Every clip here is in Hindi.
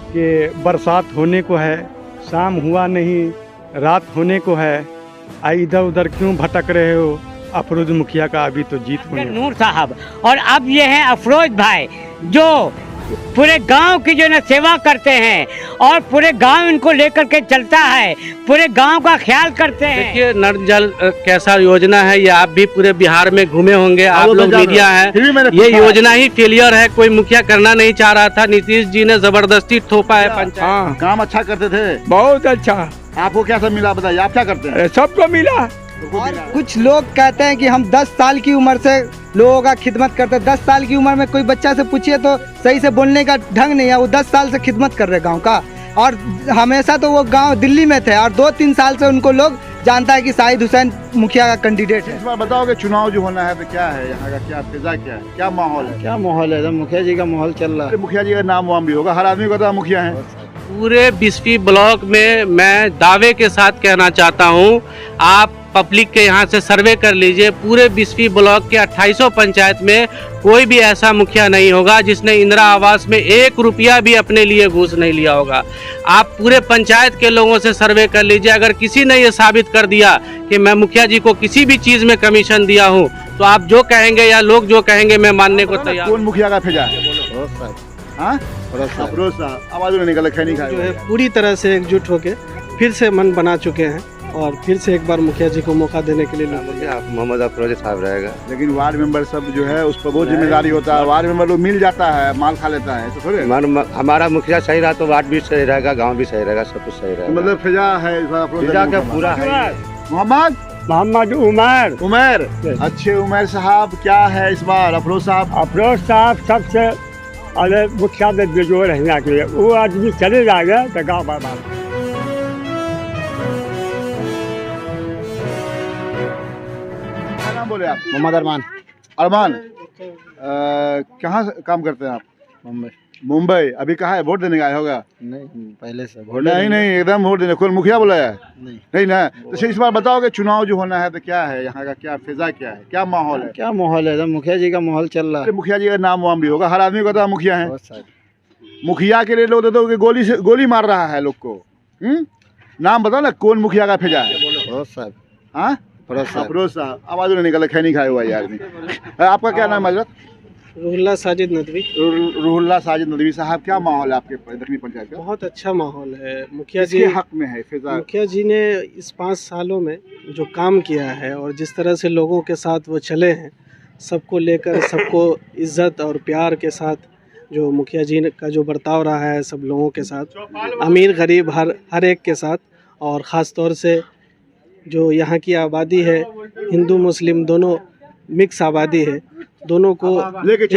कि बरसात होने को है, शाम हुआ नहीं, रात होने को है, इधर उधर क्यों भटक रहे हो? अफरोज मुखिया का अभी तो जीत होने नूर साहब, और अब ये हैं अफरोज भाई जो पूरे गांव की जो है सेवा करते हैं और पूरे गांव इनको लेकर के चलता है, पूरे गांव का ख्याल करते हैं। देखिए नल जल कैसा योजना है, ये आप भी पूरे बिहार में घूमे होंगे, आप लोग मीडिया है, ये योजना ही फेलियर है, कोई मुखिया करना नहीं चाह रहा था, नीतीश जी ने जबरदस्ती थोपा है पंचायत। हाँ, काम अच्छा करते थे, बहुत अच्छा। आपको क्या सब मिला बताइए, आप क्या करते हैं? सबको मिला। और कुछ लोग कहते हैं कि हम 10 साल की उम्र से लोगों का खिदमत करते हैं। 10 साल की उम्र में कोई बच्चा से पूछिए तो सही से बोलने का ढंग नहीं है। वो 10 साल से खिदमत कर रहे गांव का, और हमेशा तो वो गांव दिल्ली में थे, और 2-3 साल से उनको लोग जानता है कि शाहिद हुसैन मुखिया का कैंडिडेट है। इस बार बताओ कि चुनाव जो होना है तो क्या है यहाँ का, क्या फिजा, क्या है, क्या माहौल है? क्या माहौल है? मुखिया जी का माहौल चल रहा अरे मुखिया जी का नाम वाम भी होगा, हर आदमी को पता मुखिया है। पूरे बिस्फी ब्लॉक में मैं दावे के साथ कहना चाहता हूँ, आप पब्लिक के यहाँ से सर्वे कर लीजिए, पूरे बिस्फी ब्लॉक के 2800 पंचायत में कोई भी ऐसा मुखिया नहीं होगा जिसने इंदिरा आवास में 1 रुपया भी अपने लिए घूस नहीं लिया होगा। आप पूरे पंचायत के लोगों से सर्वे कर लीजिए, अगर किसी ने ये साबित कर दिया कि मैं मुखिया जी को किसी भी चीज़ में कमीशन दिया हूँ, तो आप जो कहेंगे या लोग जो कहेंगे मैं मानने को तैयार। कौन मुखिया का फिजा है? अफरोज साहब, आवाज नहीं निकल, खैनी खाए जो है पूरी तरह से एकजुट होके फिर से मन बना चुके हैं और फिर से एक बार मुखिया जी को मौका देने के लिए मोहम्मद अफरोज साहब रहेगा। लेकिन वार्ड मेंबर सब जो है उस पर बहुत जिम्मेदारी होता है, वार्ड मेंबर लोग मिल जाता है, माल खा लेता है, तो थोड़े हमारा मुखिया सही रहा तो वार्ड भी सही रहेगा, गांव भी सही रहेगा, सब कुछ सही रहेगा। मतलब फिजा है फिजा का पूरा है। मोहम्मद उमर, अच्छे उमर साहब, क्या है इस बार? अफरोज साहब सबसे अरे मुखिया में बेजोड़ रहना चाहिए। वो आदमी चले जाएगा तो गाँव बर्बाद। क्या नाम बोले आप? मोहम्मद अरमान। कहाँ काम करते हैं आप? मुंबई। अभी कहाँ है? वोट देने आए होगा? नहीं, पहले से नहीं एकदम वोट देने। कौन मुखिया बुलाया है? नहीं ना। तो इस बार बताओ कि चुनाव जो होना है तो क्या है यहाँ का, क्या फिजा, क्या है, क्या माहौल है? क्या माहौल है? मुखिया जी का माहौल चल रहा है। मुखिया जी का नाम वाम भी होगा, हर आदमी को पता मुखिया है। मुखिया के लिए लोग देते हो कि गोली मार रहा है लोग को। नाम बताओ ना, कौन मुखिया का फिजा है? अफरोज साहब, आवाज नहीं निकल, खैनी खाए हुआ ये आदमी। आपका क्या नाम है हजरत? रूहुल्लाह साजिद नदवी। रूहुल्लाह साजिद नदवी साहब, क्या माहौल है आपके दक्षिणी पंचायत का? बहुत अच्छा माहौल है। मुखिया जी के हक में है फिजा। मुखिया जी ने इस 5 सालों में जो काम किया है और जिस तरह से लोगों के साथ वो चले हैं, सबको लेकर, सबको इज्जत और प्यार के साथ जो मुखिया जी का जो बर्ताव रहा है सब लोगों के साथ, अमीर गरीब हर एक के साथ, और ख़ास तौर से जो यहाँ की आबादी है, हिंदू मुस्लिम दोनों मिक्स आबादी है, दोनों को लेके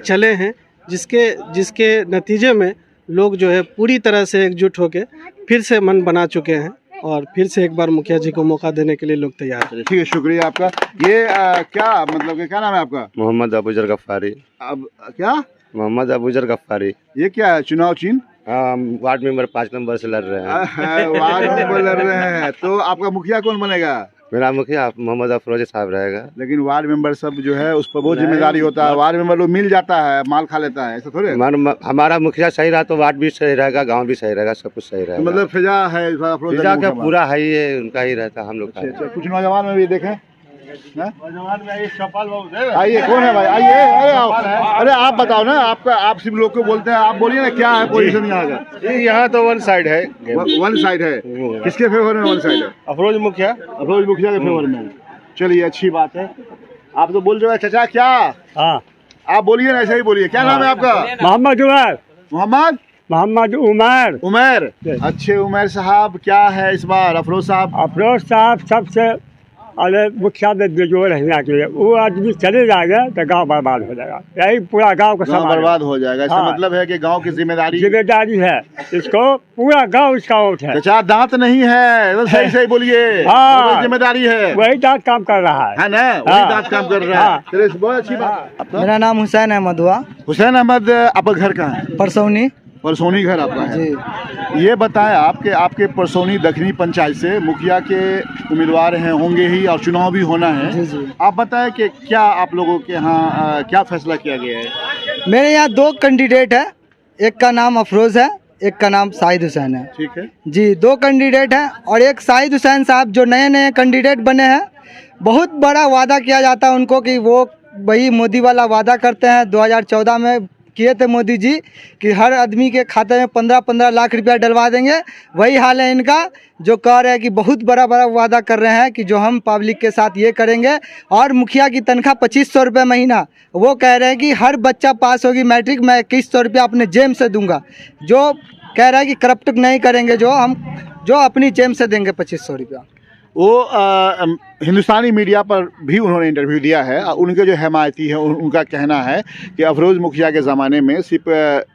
चले हैं, जिसके नतीजे में लोग जो है पूरी तरह से एकजुट होके फिर से मन बना चुके हैं और फिर से एक बार मुखिया जी को मौका देने के लिए लोग तैयार हैं। ठीक है, शुक्रिया आपका। ये क्या मतलब कि क्या नाम है आपका? मोहम्मद अबूजर गफ्फारी। अब क्या? मोहम्मद अबूजर गफ्फारी। ये क्या है? चुनाव चिन्ह? हाँ, वार्ड मेंबर 5 नंबर से लड़ रहे हैं। वार्ड मेंबर लड़ रहे हैं, तो आपका मुखिया कौन बनेगा? मेरा मुखिया मोहम्मद अफरोज साहब रहेगा। लेकिन वार्ड मेंबर सब जो है उस पर बहुत जिम्मेदारी होता है, वार्ड मेंबर लोग मिल जाता है, माल खा लेता है, ऐसा थोड़े। हमारा मुखिया सही रहा तो वार्ड भी सही रहेगा, गांव भी सही रहेगा, सब कुछ सही रहेगा। तो मतलब फिजा है? फिजा का पूरा है, ये उनका ही रहता, हम लोग का। कुछ नौजवान में भी देखें, आइए, कौन है भाई? आइए, अरे आओ। अरे आप बताओ ना, आप सिर्फ लोग को बोलते हैं, आप बोलिए ना क्या है पोजीशन यहाँ का? यहाँ तो वन साइड है। वन साइड है? किसके फेवर में वन साइड है? अफरोज मुखिया के फेवर में। चलिए, अच्छी बात है। आप तो बोल रहे हो चाचा, क्या? हाँ, आप बोलिए ना, ऐसे ही बोलिए। क्या नाम है आपका? मोहम्मद उमर। अच्छे उमर साहब, क्या है इस बार? अफरोज साहब सबसे अरे मुखिया में बेजोड़ रहना चाहिए। वो आदमी चले जाएगा तो गांव बर्बाद हो जाएगा। यही पूरा गांव का गाँव बर्बाद हो जाएगा। इसका मतलब है कि गांव की जिम्मेदारी है, इसको पूरा गांव इसका वोट है। चाचा, दांत नहीं है, तो सही बोलिए। हाँ, जिम्मेदारी है, वही दांत काम कर रहा है ना? वही दांत काम कर रहा है। चलिए, बहुत अच्छी बात। मेरा नाम हुसैन अहमद हुआ। हुसैन अहमद, आपका घर कहाँ है? परसौनी घर आपका है। ये बताएं आपके परसौनी दक्षिणी पंचायत से मुखिया के उम्मीदवार हैं, होंगे ही, और चुनाव भी होना है। आप बताएं कि क्या आप लोगों के यहाँ क्या फैसला किया गया है? मेरे यहाँ 2 कैंडिडेट है, एक का नाम अफरोज़ है, एक का नाम शाहिद हुसैन है। ठीक है। जी, 2 कैंडिडेट हैं और एक शाहिद हुसैन साहब जो नए नए कैंडिडेट बने हैं। बहुत बड़ा वादा किया जाता है उनको कि वो वही मोदी वाला वादा करते हैं। 2014 में किए थे मोदी जी कि हर आदमी के खाते में 15-15 लाख रुपया डलवा देंगे। वही हाल है इनका, जो कह रहे हैं कि बहुत बड़ा वादा कर रहे हैं कि जो हम पब्लिक के साथ ये करेंगे। और मुखिया की तनख्वाह 2500 रुपये महीना। वो कह रहे हैं कि हर बच्चा पास होगी मैट्रिक, मैं 2100 रुपया अपने जेब से दूंगा। जो कह रहा है कि करप्ट नहीं करेंगे, जो अपनी जेब से देंगे 2500 रुपया। वो हिंदुस्तानी मीडिया पर भी उन्होंने इंटरव्यू दिया है। उनके जो हमायती है उनका कहना है कि अफरोज़ मुखिया के ज़माने में सिर्फ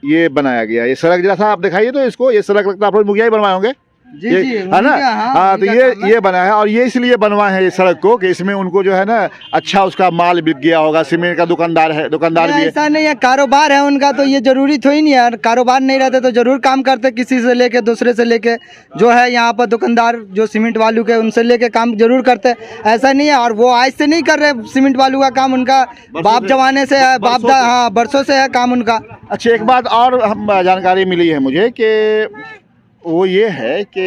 ये बनाया गया। ये सड़क जरा सा आप दिखाइए तो इसको, ये सड़क लगता है अफरोज़ मुखिया ही बनवाए होंगे। जी ये, जी, है ना? हाँ, तो ये बना है और ये इसलिए बनवाए हैं ये सड़क को कि इसमें उनको जो है ना अच्छा उसका माल बिक गया होगा। सीमेंट का दुकानदार भी है। ऐसा नहीं है, कारोबार है उनका, तो ये जरूरी तो ही नहीं है। कारोबार नहीं रहते तो जरूर काम करते, किसी से लेके दूसरे से लेके जो है यहाँ पर दुकानदार जो सीमेंट वालू के उनसे लेके काम जरूर करते। ऐसा नहीं है, और वो आज से नहीं कर रहे सीमेंट वालू का काम, उनका बाप जमाने से है, हाँ बरसों से है काम उनका। अच्छा, एक बात और हम जानकारी मिली है मुझे कि वो ये है कि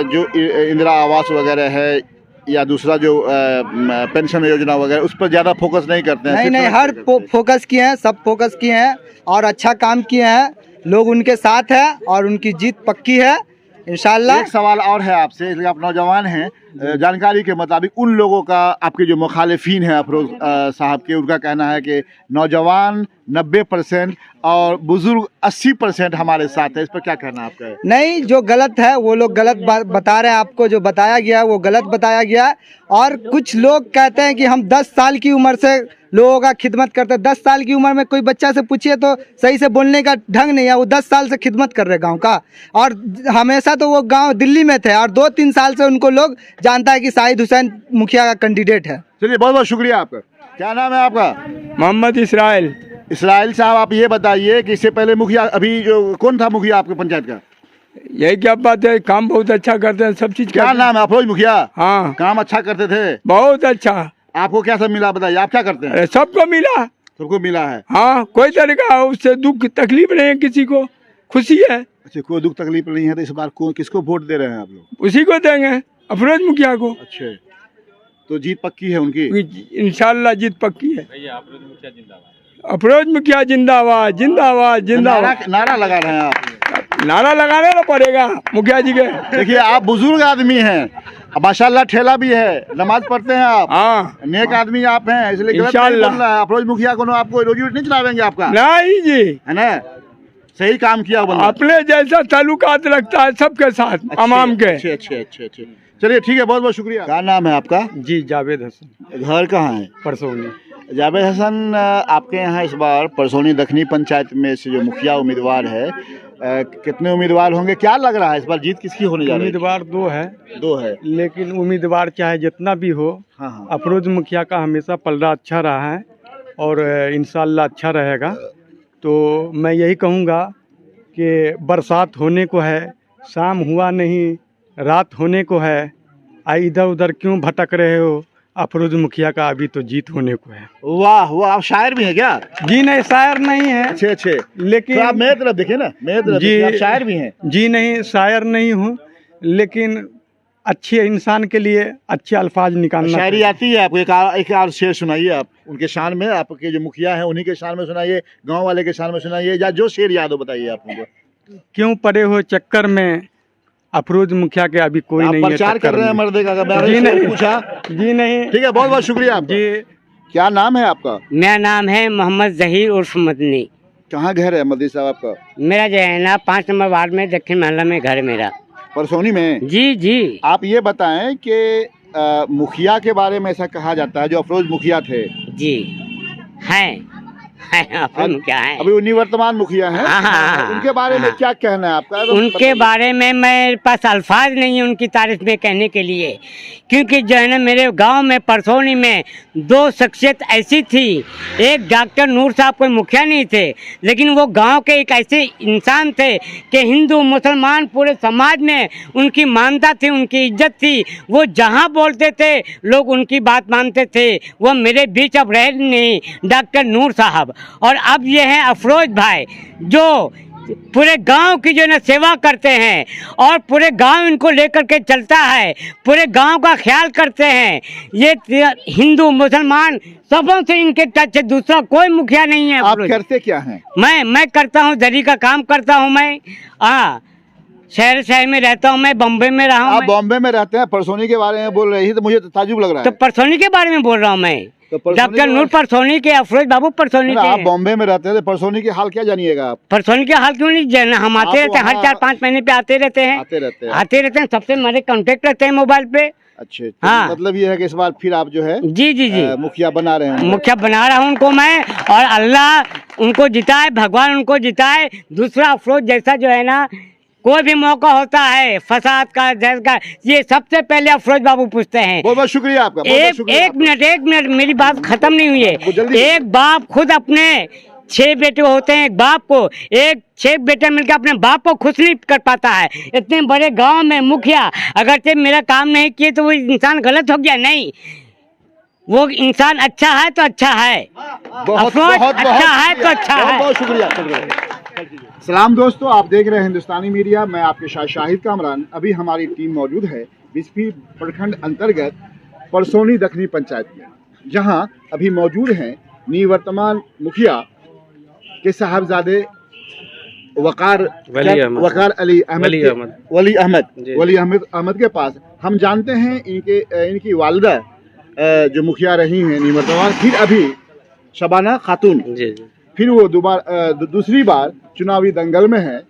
जो इंदिरा आवास वगैरह है या दूसरा जो पेंशन योजना वगैरह उस पर ज़्यादा फोकस नहीं करते हैं। नहीं, हर फोकस किए हैं, सब फोकस किए हैं और अच्छा काम किए हैं। लोग उनके साथ हैं और उनकी जीत पक्की है इंशाल्लाह। एक सवाल और है आपसे, इसलिए आप नौजवान हैं, जानकारी के मुताबिक उन लोगों का, आपके जो मुखालिफिन हैं अफरोज़ साहब के, उनका कहना है कि नौजवान 90% और बुजुर्ग 80% हमारे साथ है। इस पर क्या कहना है आपका? नहीं, जो गलत है वो लोग गलत बता रहे हैं आपको। जो बताया गया है वो गलत बताया गया है। और कुछ लोग कहते हैं कि हम 10 साल की उम्र से लोगों का खिदमत करते हैं। 10 साल की उम्र में कोई बच्चा से पूछिए तो सही से बोलने का ढंग नहीं है। वो 10 साल से खिदमत कर रहे गांव का, और हमेशा तो वो गांव दिल्ली में थे और 2-3 साल से उनको लोग जानता है कि शाहिद हुसैन मुखिया का कैंडिडेट है। चलिए, बहुत बहुत शुक्रिया आपका। क्या नाम है आपका? मोहम्मद इसराइल। इसराइल साहब, आप ये बताइए कि इससे पहले मुखिया अभी जो कौन था मुखिया आपके पंचायत का? यही क्या बात है, काम बहुत अच्छा करते हैं, सब चीज। क्या नाम है? अफरोज मुखिया। हाँ, काम अच्छा करते थे, बहुत अच्छा। आपको क्या सब मिला बताइए, आप क्या करते हैं? सबको मिला। सबको मिला है। हाँ, कोई तरीका उससे दुख तकलीफ नहीं है, किसी को खुशी है। अच्छा, कोई दुख तकलीफ नहीं है। तो इस बार किसको वोट दे रहे हैं आप लोग? उसी को देंगे, अफरोज मुखिया को। अच्छा, तो जीत पक्की है उनकी? इंशाल्लाह जीत पक्की है। अफरोज मुखिया जिंदाबाद, जिंदाबाद, जिंदाबाद। नारा लगा रहे हैं आप? नारा लगाने ना पड़ेगा मुखिया जी के। देखिए, आप बुजुर्ग आदमी हैं, माशाल्लाह ठेला भी है, नमाज पढ़ते हैं आप। हाँ, नेक आदमी आप हैं, इसलिए गलत नहीं बोल रहा है। अफरोज मुखिया को आपको रोजी रोटी नहीं चलावेंगे आपका? नहीं जी, है ना, सही काम किया बंदा। अपने जैसा ताल्लुकात रखता है सबके साथ, अमाम के। अच्छे अच्छे अच्छे अच्छे। चलिए ठीक है, बहुत बहुत शुक्रिया। क्या नाम है आपका? जी, जावेद हसन। घर कहाँ है? परसौनी। जावेद हसन, आपके यहाँ इस बार परसौनी दक्षिणी पंचायत में से जो मुखिया उम्मीदवार है, कितने उम्मीदवार होंगे? क्या लग रहा है इस बार जीत किसकी होने जा रही है? उम्मीदवार 2 है। 2 है, लेकिन उम्मीदवार चाहे जितना भी हो, हाँ, अफरोज मुखिया का हमेशा पलड़ा अच्छा रहा है और इंशाल्लाह अच्छा रहेगा। तो मैं यही कहूँगा कि बरसात होने को है, शाम हुआ नहीं, रात होने को है, इधर उधर क्यों भटक रहे हो, अफरोज मुखिया का अभी तो जीत होने को है। वाह वाह, आप शायर भी हैं क्या? जी नहीं, शायर नहीं है। अच्छे अच्छे, लेकिन तो आप मेरे तरफ देखिए ना, मेरे तरफ जी, देखिए, आप शायर भी हैं? जी नहीं, शायर नहीं हूँ, लेकिन अच्छे इंसान के लिए अच्छे अल्फाज निकालना। शायरी आती है आपको? एक और शेर सुनाइए आप उनके शान में, आपके जो मुखिया हैं उन्हीं के शान में सुनाइए, गांव वाले के शान में सुनाइए, या जो शेर याद हो बताइए आप उनको। क्यों पड़े हो चक्कर में, अफरोज मुखिया के अभी कोई नहीं है। प्रचार कर रहे हैं मर्दे का? जी नहीं, पूछा। जी नहीं। ठीक है, बहुत बहुत शुक्रिया आपका। जी, क्या नाम है आपका? मेरा नाम है मोहम्मद जहीर उर्फ मदनी। कहाँ घर है मदनी साहब आपका? मेरा जो है ना 5 नंबर वार्ड में दक्षिण मोहल्ला में घर है मेरा। परसौनी में? जी जी। आप ये बताएं कि मुखिया के बारे में ऐसा कहा जाता है, जो अफरोज मुखिया थे जी हैं मुखिया हैं, अभी उन्हीं वर्तमान मुखिया हैं, हाँ, उनके बारे में क्या कहना है आपका? उनके बारे में मेरे पास अल्फाज नहीं है उनकी तारीफ में कहने के लिए, क्योंकि जो है ना मेरे गांव में परसौनी में 2 शख्सियत ऐसी थी। एक डॉक्टर नूर साहब कोई मुखिया नहीं थे, लेकिन वो गांव के एक ऐसे इंसान थे कि हिंदू मुसलमान पूरे समाज में उनकी मान्यता थी, उनकी इज्जत थी। वो जहाँ बोलते थे लोग उनकी बात मानते थे। वो मेरे बीच अब रहे नहीं, डॉक्टर नूर साहब। और अब ये हैं अफरोज भाई, जो पूरे गांव की जो है ना सेवा करते हैं और पूरे गांव इनको लेकर के चलता है, पूरे गांव का ख्याल करते हैं। ये हिंदू मुसलमान सबों से इनके टच है, दूसरा कोई मुखिया नहीं है। आप करते क्या हैं? मैं करता हूँ, दरी का काम करता हूँ मैं। हाँ, शहर में रहता हूँ मैं, बॉम्बे में रहा हूँ। आप बॉम्बे में रहते हैं, परसोनी के बारे में बोल रही तो मुझे तो ताजुब लग रहा है। तो परसोनी के बारे में बोल रहा हूँ मैं, तो परसोनी डॉक्टर नूर परसोनी के, अफरोज बाबू परसोनी के। आप बॉम्बे में रहते हैं तो परसोनी के हाल क्या जानिएगा आप? परसोनी के हाल क्यों नहीं जानना? हम आते रहते हैं, हर 4-5 महीने पे आते रहते हैं। आते रहते हैं, सबसे हमारे कांटेक्ट रहते हैं मोबाइल पे। अच्छे, हाँ। मतलब ये है कि इस बार फिर आप जो है जी मुखिया बना रहे हैं। मुखिया बना रहा हूँ उनको मैं, और अल्लाह उनको जिताए, भगवान उनको जिताए। दूसरा अफरोज जैसा जो है ना, कोई भी मौका होता है फसाद का, जैस का, ये सबसे पहले अफरोज बाबू पूछते हैं। बहुत बहुत शुक्रिया आपका। एक मिनट मेरी बात खत्म नहीं हुई है। एक बाप खुद अपने 6 बेटे होते हैं, एक बाप को 6 बेटे मिलकर अपने बाप को खुश नहीं कर पाता है। इतने बड़े गांव में मुखिया अगर से मेरा काम नहीं किए तो वो इंसान गलत हो गया? नहीं, वो इंसान अच्छा है तो अच्छा है, अफरोज अच्छा है तो अच्छा है। बहुत शुक्रिया। सलाम दोस्तों, आप देख रहे हैं हिंदुस्तानी मीडिया। मैं आपके साथ शाहिद कामरान। अभी हमारी टीम मौजूद है बिस्फी प्रखंड अंतर्गत परसोनी दक्षिणी पंचायत में, जहां अभी मौजूद हैं निवर्तमान मुखिया के साहबजादे वकार अली अहमद के पास। हम जानते हैं इनकी वालिदा जो मुखिया रही हैं निवर्तमान, फिर अभी शबाना खातून, फिर वो दूसरी बार चुनावी दंगल में है।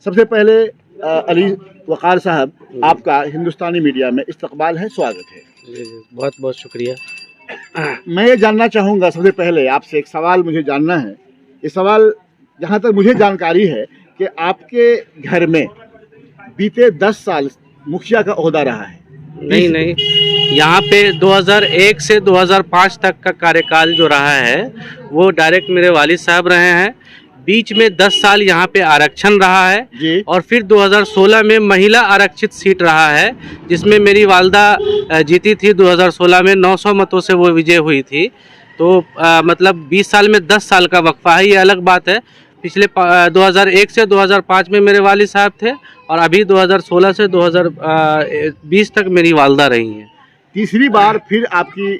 सबसे पहले अली वकार साहब, आपका हिंदुस्तानी मीडिया में इस्तकबाल है, स्वागत है। जी, बहुत बहुत शुक्रिया। मैं ये जानना चाहूँगा, सबसे पहले आपसे एक सवाल मुझे जानना है। ये सवाल जहाँ तक मुझे जानकारी है कि आपके घर में बीते 10 साल मुखिया का ओहदा रहा है। नहीं, यहाँ पे 2001 से 2005 तक का कार्यकाल जो रहा है वो डायरेक्ट मेरे वालिद साहब रहे हैं। बीच में 10 साल यहाँ पे आरक्षण रहा है जी। और फिर 2016 में महिला आरक्षित सीट रहा है, जिसमें मेरी वालदा जीती थी। 2016 में 900 मतों से वो विजय हुई थी। तो मतलब 20 साल में 10 साल का वक्फा है, ये अलग बात है। पिछले 2001 से 2005 में मेरे वालिद साहब थे और अभी 2016 से 2020 तक मेरी वालदा रही हैं। तीसरी बार फिर आपकी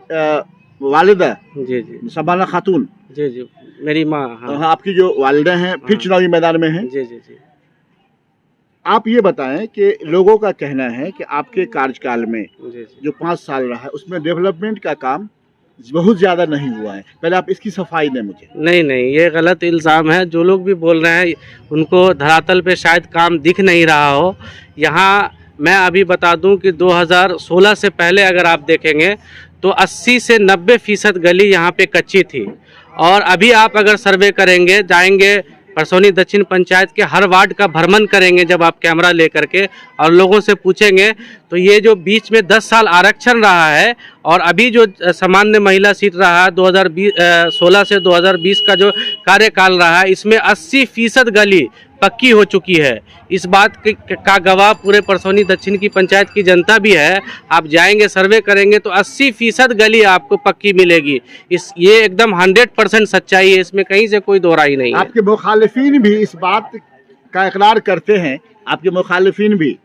वालिदा जी शबाना खातून, जी मेरी माँ। हाँ, आपकी जो वालिदा हैं फिर चुनावी मैदान में हैं। जी। आप ये बताएं कि लोगों का कहना है कि आपके कार्यकाल में जो 5 साल रहा है उसमें डेवलपमेंट का काम बहुत ज़्यादा नहीं हुआ है। पहले आप इसकी सफाई दें मुझे। नहीं, ये गलत इल्ज़ाम है। जो लोग भी बोल रहे हैं उनको धरातल पे शायद काम दिख नहीं रहा हो। यहाँ मैं अभी बता दूं कि 2016 से पहले अगर आप देखेंगे तो 80 से 90% गली यहाँ पे कच्ची थी, और अभी आप अगर सर्वे करेंगे, जाएंगे परसोनी दक्षिण पंचायत के हर वार्ड का भ्रमण करेंगे जब आप कैमरा लेकर के और लोगों से पूछेंगे, तो ये जो बीच में 10 साल आरक्षण रहा है और अभी जो सामान्य महिला सीट रहा है 2016 से 2020 का जो कार्यकाल रहा है, इसमें 80% गली पक्की हो चुकी है। इस बात का गवाह पूरे परसोनी दक्षिण की पंचायत की जनता भी है। आप जाएंगे, सर्वे करेंगे तो 80% गली आपको पक्की मिलेगी। ये एकदम 100% सच्चाई है, इसमें कहीं से कोई दो राय नहीं है। आपके मुखालिफिन भी इस बात का इकरार करते हैं, आपके मुखालिफिन भी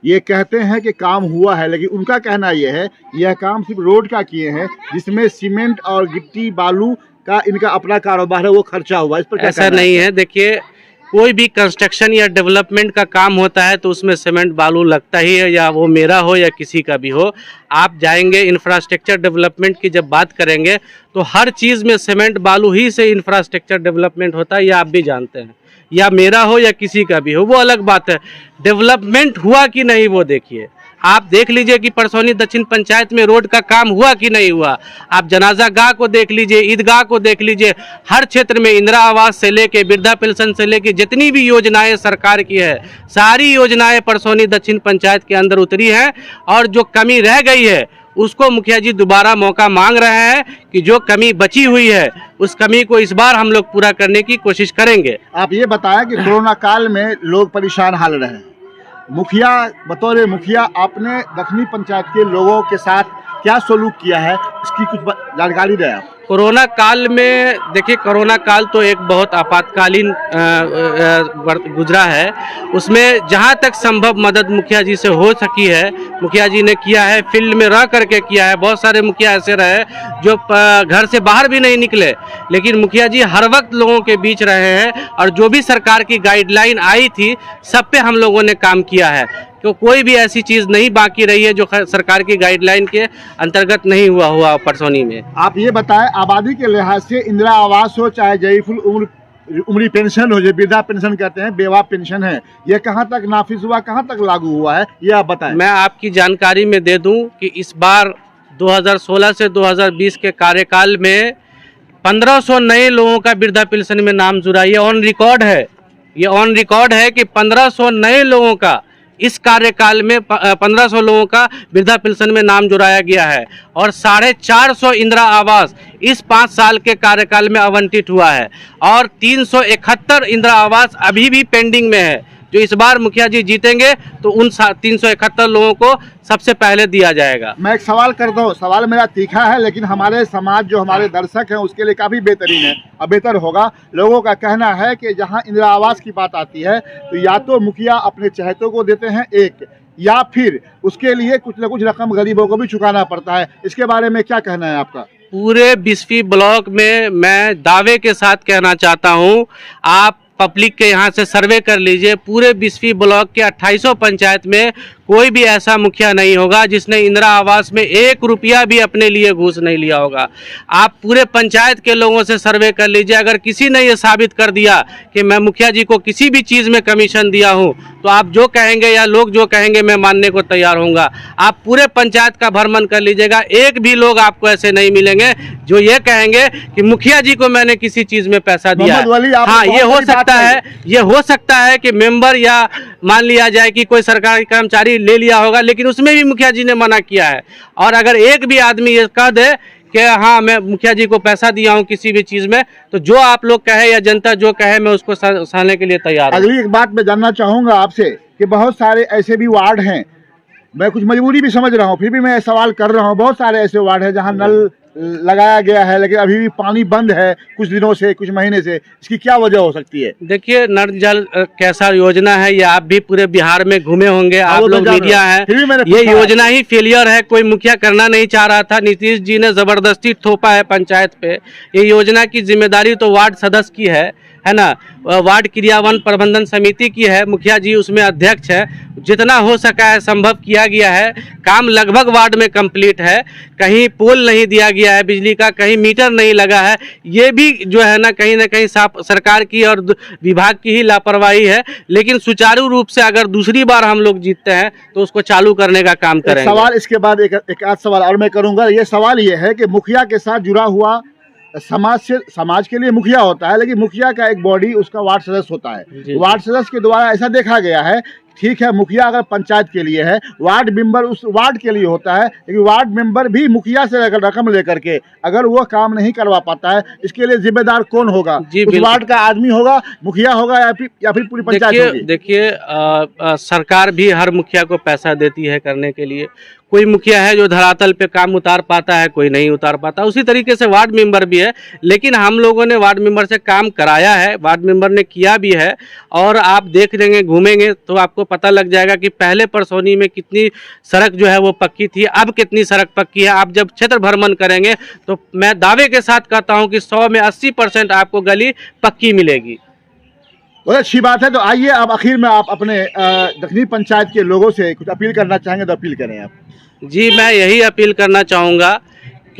ये कहते हैं कि काम हुआ है, लेकिन उनका कहना यह है यह काम सिर्फ रोड का किए हैं, जिसमें सीमेंट और गिट्टी बालू का इनका अपना कारोबार है, वो खर्चा हुआ। इस पर क्या ऐसा नहीं है। देखिए, कोई भी कंस्ट्रक्शन या डेवलपमेंट का काम होता है तो उसमें सीमेंट बालू लगता ही है, या वो मेरा हो या किसी का भी हो। आप जाएंगे इंफ्रास्ट्रक्चर डेवलपमेंट की जब बात करेंगे तो हर चीज़ में सीमेंट बालू ही से इंफ्रास्ट्रक्चर डेवलपमेंट होता है, ये आप भी जानते हैं। या मेरा हो या किसी का भी हो, वो अलग बात है। डेवलपमेंट हुआ कि नहीं वो देखिए। आप देख लीजिए कि परसोनी दक्षिण पंचायत में रोड का काम हुआ कि नहीं हुआ। आप जनाजा गाह को देख लीजिए, ईदगाह को देख लीजिए। हर क्षेत्र में इंदिरा आवास से लेके वृद्धा पेंशन से लेके जितनी भी योजनाएं सरकार की है, सारी योजनाएं परसोनी दक्षिण पंचायत के अंदर उतरी हैं। और जो कमी रह गई है उसको मुखिया जी दोबारा मौका मांग रहे हैं कि जो कमी बची हुई है उस कमी को इस बार हम लोग पूरा करने की कोशिश करेंगे। आप ये बताया कि कोरोना काल में लोग परेशान हाल रहे हैं, मुखिया बतौर मुखिया आपने दक्षिणी पंचायत के लोगों के साथ क्या सलूक किया है, इसकी कुछ जानकारी दें आप। कोरोना काल में देखिए, कोरोना काल तो एक बहुत आपातकालीन गुजरा है। उसमें जहां तक संभव मदद मुखिया जी से हो सकी है, मुखिया जी ने किया है, फील्ड में रह करके किया है। बहुत सारे मुखिया ऐसे रहे जो घर से बाहर भी नहीं निकले, लेकिन मुखिया जी हर वक्त लोगों के बीच रहे हैं और जो भी सरकार की गाइडलाइन आई थी सब पे हम लोगों ने काम किया है। तो कोई भी ऐसी चीज़ नहीं बाकी रही है जो सरकार की गाइडलाइन के अंतर्गत नहीं हुआ परसौनी में। आप ये बताएं, आबादी के लिहाज से इंदिरा आवास हो चाहे जयफुल उम्र पेंशन हो, जो वृद्धा पेंशन कहते हैं, बेवा पेंशन है, ये कहाँ तक नाफिज हुआ, कहाँ तक लागू हुआ है, ये आप बताएं। मैं आपकी जानकारी में दे दूं कि इस बार 2016 से 2020 के कार्यकाल में 1500 नए लोगों का वृद्धा पेंशन में नाम जुड़ा। ये ऑन रिकॉर्ड है, ये ऑन रिकॉर्ड है कि 1500 नए लोगों का इस कार्यकाल में 1500 लोगों का वृद्धा पेंशन में नाम जुड़ाया गया है और 450 इंदिरा आवास इस 5 साल के कार्यकाल में आवंटित हुआ है और 371 इंदिरा आवास अभी भी पेंडिंग में है। जो इस बार मुखिया जी जीतेंगे तो उन 371 लोगों को सबसे पहले दिया जाएगा। मैं एक सवाल करता हूँ, सवाल मेरा तीखा है लेकिन हमारे समाज, जो हमारे दर्शक हैं, उसके लिए काफ़ी बेहतरीन है और बेहतर होगा। लोगों का कहना है कि जहाँ इंदिरा आवास की बात आती है तो या तो मुखिया अपने चहेतों को देते हैं एक, या फिर उसके लिए कुछ न कुछ रकम गरीबों को भी चुकाना पड़ता है। इसके बारे में क्या कहना है आपका? पूरे बिस्फी ब्लॉक में मैं दावे के साथ कहना चाहता हूँ, आप पब्लिक के यहाँ से सर्वे कर लीजिए। पूरे बिस्फी ब्लॉक के 2800 पंचायत में कोई भी ऐसा मुखिया नहीं होगा जिसने इंदिरा आवास में 1 रुपया भी अपने लिए घूस नहीं लिया होगा। आप पूरे पंचायत के लोगों से सर्वे कर लीजिए। अगर किसी ने ये साबित कर दिया कि मैं मुखिया जी को किसी भी चीज़ में कमीशन दिया हूँ तो आप जो कहेंगे या लोग जो कहेंगे मैं मानने को तैयार होऊंगा। आप पूरे पंचायत का भ्रमण कर लीजिएगा, एक भी लोग आपको ऐसे नहीं मिलेंगे जो ये कहेंगे कि मुखिया जी को मैंने किसी चीज़ में पैसा दिया है। हाँ, ये हो सकता है, ये हो सकता है कि मेंबर या मान लिया जाए कि कोई सरकारी कर्मचारी ले लिया होगा, लेकिन उसमें भी मुखिया जी ने मना किया है। और अगर एक भी आदमी ये कह दे कि हाँ मैं मुखिया जी को पैसा दिया हूँ किसी भी चीज़ में, तो जो आप लोग कहे या जनता जो कहे मैं उसको सहने के लिए तैयार हूँ। अगली एक बात मैं जानना चाहूँगा आपसे कि बहुत सारे ऐसे भी वार्ड हैं, मैं कुछ मजबूरी भी समझ रहा हूँ फिर भी मैं सवाल कर रहा हूँ, बहुत सारे ऐसे वार्ड हैं जहाँ नल लगाया गया है लेकिन अभी भी पानी बंद है कुछ दिनों से, कुछ महीने से। इसकी क्या वजह हो सकती है? देखिए, नल जल कैसा योजना है ये आप भी पूरे बिहार में घूमे होंगे, आप लोग मीडिया हैं, ये योजना ही फेलियर है। कोई मुखिया करना नहीं चाह रहा था, नीतीश जी ने जबरदस्ती थोपा है पंचायत पे। ये योजना की जिम्मेदारी तो वार्ड सदस्य की है ना, वार्ड क्रियान्वयन प्रबंधन समिति की है, मुखिया जी उसमें अध्यक्ष है। जितना हो सका है संभव किया गया है, काम लगभग वार्ड में कंप्लीट है। कहीं पोल नहीं दिया गया है बिजली का, कहीं मीटर नहीं लगा है। ये भी जो है ना कहीं सरकार की और विभाग की ही लापरवाही है, लेकिन सुचारू रूप से अगर दूसरी बार हम लोग जीतते हैं तो उसको चालू करने का काम करेंगे। सवाल इसके बाद एक आध सवाल और मैं करूंगा। ये सवाल ये है कि मुखिया के साथ जुड़ा हुआ समाज के लिए मुखिया होता है, लेकिन मुखिया का एक बॉडी उसका वार्ड सदस्य होता है। वार्ड सदस्य के द्वारा ऐसा देखा गया है, ठीक है मुखिया अगर पंचायत के लिए है, वार्ड मेंबर उस वार्ड के लिए होता है, लेकिन वार्ड मेंबर भी मुखिया से रकम लेकर के अगर वो काम नहीं करवा पाता है, इसके लिए जिम्मेदार कौन होगा? उस वार्ड का आदमी होगा, मुखिया होगा, या फिर पूरी पंचायत होगी? देखिए, सरकार भी हर मुखिया को पैसा देती है करने के लिए। कोई मुखिया है जो धरातल पे काम उतार पाता है, कोई नहीं उतार पाता। उसी तरीके से वार्ड मेंबर भी है, लेकिन हम लोगों ने वार्ड मेंबर से काम कराया है, वार्ड मेंबर ने किया भी है। और आप देख लेंगे, घूमेंगे तो आपको पता लग जाएगा कि पहले परसौनी में कितनी सड़क जो है वो पक्की थी, अब कितनी सड़क पक्की है। आप जब क्षेत्र भ्रमण करेंगे तो मैं दावे के साथ कहता हूँ कि 100 में 80% आपको गली पक्की मिलेगी। बहुत अच्छी बात है। तो आइए अब आखिर में आप अपने दक्षिणी पंचायत के लोगों से कुछ अपील करना चाहेंगे तो अपील करें आप। जी, मैं यही अपील करना चाहूँगा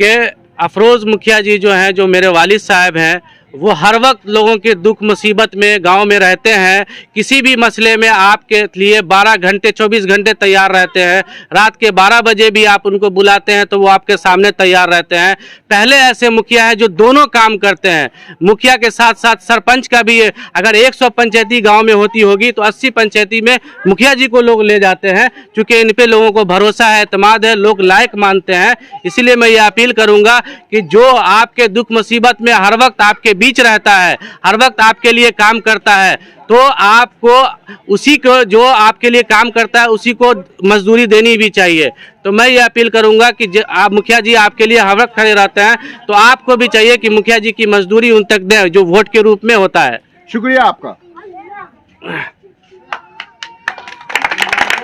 कि अफरोज़ मुखिया जी जो हैं, जो मेरे वालिद साहब हैं, वो हर वक्त लोगों के दुख मुसीबत में गांव में रहते हैं। किसी भी मसले में आपके लिए 12 घंटे 24 घंटे तैयार रहते हैं। रात के 12 बजे भी आप उनको बुलाते हैं तो वो आपके सामने तैयार रहते हैं। पहले ऐसे मुखिया हैं जो दोनों काम करते हैं, मुखिया के साथ साथ सरपंच का भी। अगर 100 पंचायती गाँव में होती होगी तो 80 पंचायती में मुखिया जी को लोग ले जाते हैं, क्योंकि इन पर लोगों को भरोसा है, एतमाद है, लोग लायक मानते हैं। इसीलिए मैं ये अपील करूँगा कि जो आपके दुख मुसीबत में हर वक्त आपके बीच रहता है, हर वक्त आपके लिए काम करता है, तो आपको उसी को, जो आपके लिए काम करता है उसी को मजदूरी देनी भी चाहिए। तो मैं ये अपील करूंगा कि आप मुखिया जी आपके लिए हर वक्त खड़े रहते हैं, तो आपको भी चाहिए कि मुखिया जी की मजदूरी उन तक दें जो वोट के रूप में होता है। शुक्रिया आपका।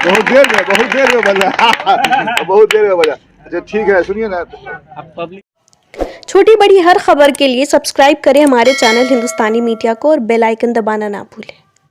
बहुत देर में बोला बहुत देर में बोला। अच्छा ठीक है, सुनिए ना। छोटी बड़ी हर खबर के लिए सब्सक्राइब करें हमारे चैनल हिंदुस्तानी मीडिया को और बेल आइकन दबाना ना भूलें।